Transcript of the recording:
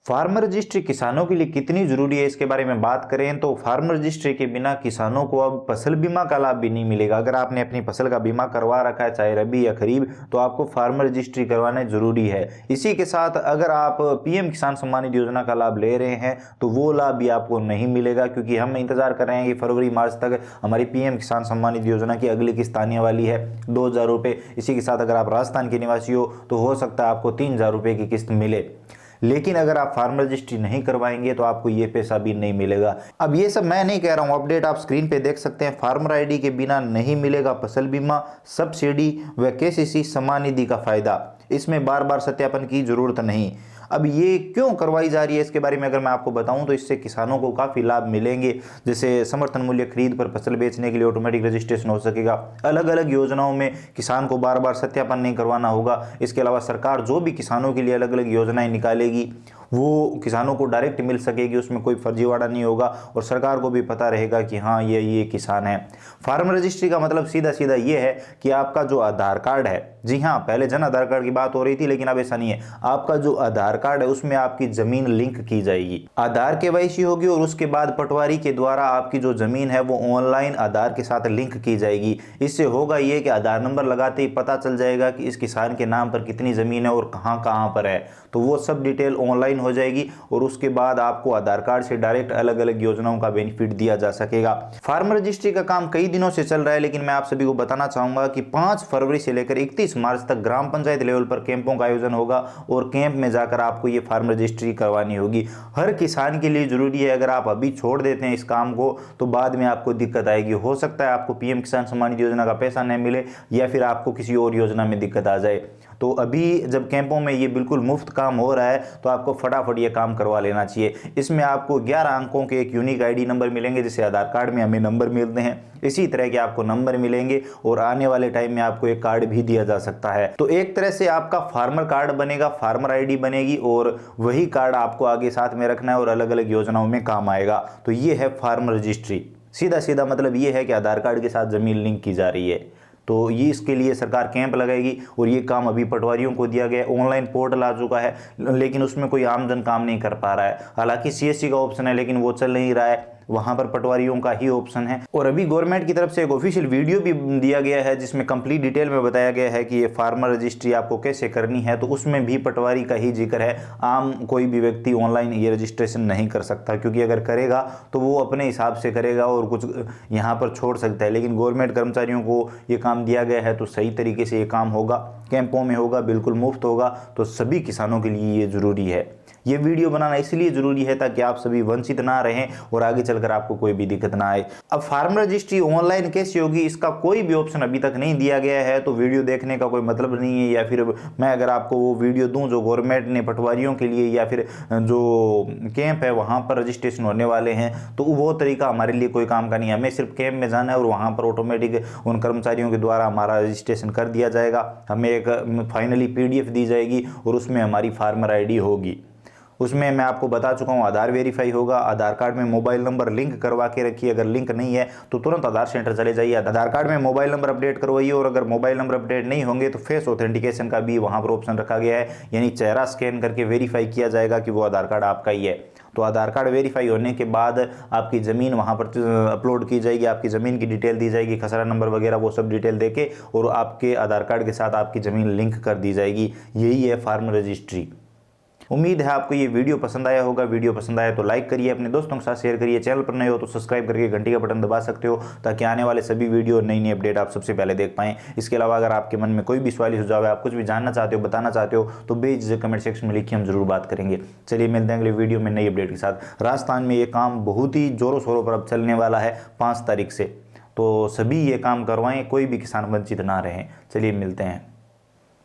Farmer registry किसानों के लिए कितनी जरूरी है, इसके बारे में बात करें तो फार्मर रजिस्ट्री के बिना किसानों को अब फसल बीमा का लाभ भी नहीं मिलेगा। अगर आपने अपनी फसल का बीमा करवा रखा है, चाहे रबी या खरीफ, तो आपको फार्मर रजिस्ट्री करवाना जरूरी है। इसी के साथ अगर आप पीएम किसान सम्मान निधि योजना का लाभ ले रहे हैं तो वो लाभ भी आपको नहीं मिलेगा, क्योंकि हम इंतजार कर रहे हैं कि फरवरी मार्च तक हमारी पीएम किसान सम्मान निधि योजना की अगली किस्त आने वाली है 2,000 रुपये। इसी के साथ अगर आप राजस्थान के निवासी हो तो हो सकता है आपको 3,000 रुपये की किस्त मिले, लेकिन अगर आप फार्मर रजिस्ट्री नहीं करवाएंगे तो आपको ये पैसा भी नहीं मिलेगा। अब ये सब मैं नहीं कह रहा हूँ, अपडेट आप स्क्रीन पे देख सकते हैं। फार्मर आईडी के बिना नहीं मिलेगा फसल बीमा, सब्सिडी व केसीसी सम्मान निधि का फायदा। इसमें बार बार सत्यापन की जरूरत नहीं। अब ये क्यों करवाई जा रही है, इसके बारे में अगर मैं आपको बताऊं तो इससे किसानों को काफ़ी लाभ मिलेंगे। जैसे समर्थन मूल्य खरीद पर फसल बेचने के लिए ऑटोमेटिक रजिस्ट्रेशन हो सकेगा। अलग अलग योजनाओं में किसान को बार बार सत्यापन नहीं करवाना होगा। इसके अलावा सरकार जो भी किसानों के लिए अलग अलग योजनाएं निकालेगी वो किसानों को डायरेक्ट मिल सकेगी, उसमें कोई फर्जीवाड़ा नहीं होगा और सरकार को भी पता रहेगा कि हाँ ये किसान है। फार्मर रजिस्ट्री का मतलब सीधा सीधा ये है कि आपका जो आधार कार्ड है, जी हाँ पहले जन आधार कार्ड की बात हो रही थी लेकिन अब ऐसा नहीं है, आपका जो आधार कार्ड है उसमें आपकी जमीन लिंक की जाएगी। आधार केवाईसी होगी और उसके बाद पटवारी के द्वारा आपकी जो जमीन है वो ऑनलाइन आधार के साथ लिंक की जाएगी। इससे होगा ये कि आधार नंबर लगाते ही पता चल जाएगा कि इस किसान के नाम पर कितनी जमीन है और कहाँ कहाँ पर है, तो वो सब डिटेल ऑनलाइन हो जाएगी और उसके बाद आपको आधार कार्ड से डायरेक्ट अलग अलग योजनाओं का बेनिफिट दिया जा सकेगा। फार्मर रजिस्ट्री का काम कई दिनों से चल रहा है, लेकिन मैं आप सभी को बताना चाहूंगा कि 5 फरवरी से लेकर 31 मार्च तक ग्राम पंचायत लेवल पर कैंपों का आयोजन होगा और कैंप में जाकर आपको ये फार्मर रजिस्ट्री करवानी होगी। हर किसान के लिए जरूरी है। अगर आप अभी छोड़ देते हैं इस काम को तो बाद में आपको दिक्कत आएगी। हो सकता है आपको पीएम किसान सम्मान निधि योजना का पैसा नहीं मिले या फिर आपको किसी और योजना में दिक्कत आ जाए। तो अभी जब कैंपों में ये बिल्कुल मुफ्त काम हो रहा है तो आपको फटाफट ये काम करवा लेना चाहिए। इसमें आपको 11 अंकों के एक यूनिक आईडी नंबर मिलेंगे, जैसे आधार कार्ड में हमें नंबर मिलते हैं इसी तरह के आपको नंबर मिलेंगे और आने वाले टाइम में आपको एक कार्ड भी दिया जा सकता है। तो एक तरह से आपका फार्मर कार्ड बनेगा, फार्मर आईडी बनेगी और वही कार्ड आपको आगे साथ में रखना है और अलग अलग योजनाओं में काम आएगा। तो ये है फार्मर रजिस्ट्री। सीधा सीधा मतलब ये है कि आधार कार्ड के साथ जमीन लिंक की जा रही है। तो ये इसके लिए सरकार कैंप लगाएगी और ये काम अभी पटवारियों को दिया गया है। ऑनलाइन पोर्टल आ चुका है लेकिन उसमें कोई आमजन काम नहीं कर पा रहा है। हालांकि सीएससी का ऑप्शन है लेकिन वो चल नहीं रहा है, वहां पर पटवारियों का ही ऑप्शन है। और अभी गवर्नमेंट की तरफ से एक ऑफिशियल वीडियो भी दिया गया है जिसमें कंप्लीट डिटेल में बताया गया है कि ये फार्मर रजिस्ट्री आपको कैसे करनी है। तो उसमें भी पटवारी का ही जिक्र है। आम कोई भी व्यक्ति ऑनलाइन ये रजिस्ट्रेशन नहीं कर सकता, क्योंकि अगर करेगा तो वो अपने हिसाब से करेगा और कुछ यहाँ पर छोड़ सकता है। लेकिन गवर्नमेंट कर्मचारियों को ये काम दिया गया है तो सही तरीके से ये काम होगा, कैंपों में होगा, बिल्कुल मुफ्त होगा। तो सभी किसानों के लिए ये जरूरी है। ये वीडियो बनाना इसलिए जरूरी है ताकि आप सभी वंचित ना रहें और आगे चलकर आपको कोई भी दिक्कत ना आए। अब फार्मर रजिस्ट्री ऑनलाइन कैसे होगी, इसका कोई भी ऑप्शन अभी तक नहीं दिया गया है, तो वीडियो देखने का कोई मतलब नहीं है। या फिर मैं अगर आपको वो वीडियो दूं जो गवर्नमेंट ने पटवारियों के लिए या फिर जो कैंप है वहां पर रजिस्ट्रेशन होने वाले हैं, तो वो तरीका हमारे लिए कोई काम का नहीं है। हमें सिर्फ कैंप में जाना है और वहां पर ऑटोमेटिक उन कर्मचारियों के द्वारा हमारा रजिस्ट्रेशन कर दिया जाएगा। हमें एक फाइनली PDF दी जाएगी और उसमें हमारी फार्मर आईडी होगी। उसमें मैं आपको बता चुका हूँ आधार वेरीफाई होगा। आधार कार्ड में मोबाइल नंबर लिंक करवा के रखिए। अगर लिंक नहीं है तो तुरंत आधार सेंटर चले जाइए, आधार कार्ड में मोबाइल नंबर अपडेट करवाइए। और अगर मोबाइल नंबर अपडेट नहीं होंगे तो फेस ऑथेंटिकेशन का भी वहाँ पर ऑप्शन रखा गया है, यानी चेहरा स्कैन करके वेरीफाई किया जाएगा कि वो आधार कार्ड आपका ही है। तो आधार कार्ड वेरीफाई होने के बाद आपकी ज़मीन वहाँ पर अपलोड की जाएगी, आपकी ज़मीन की डिटेल दी जाएगी, खसरा नंबर वगैरह वो सब डिटेल देके और आपके आधार कार्ड के साथ आपकी ज़मीन लिंक कर दी जाएगी। यही है फार्मर रजिस्ट्री। उम्मीद है आपको ये वीडियो पसंद आया होगा। वीडियो पसंद आया तो लाइक करिए, अपने दोस्तों के साथ शेयर करिए। चैनल पर नए हो तो सब्सक्राइब करके घंटी का बटन दबा सकते हो ताकि आने वाले सभी वीडियो नई नई अपडेट आप सबसे पहले देख पाएं। इसके अलावा अगर आपके मन में कोई भी सवाल सुझाव है, आप कुछ भी जानना चाहते हो, बताना चाहते हो, तो बेझिझक कमेंट सेक्शन में लिखिए, हम जरूर बात करेंगे। चलिए मिलते हैं अगले वीडियो में नई अपडेट के साथ। राजस्थान में ये काम बहुत ही जोरों शोरों पर अब चलने वाला है 5 तारीख से, तो सभी ये काम करवाएं, कोई भी किसान वंचित ना रहें। चलिए मिलते हैं।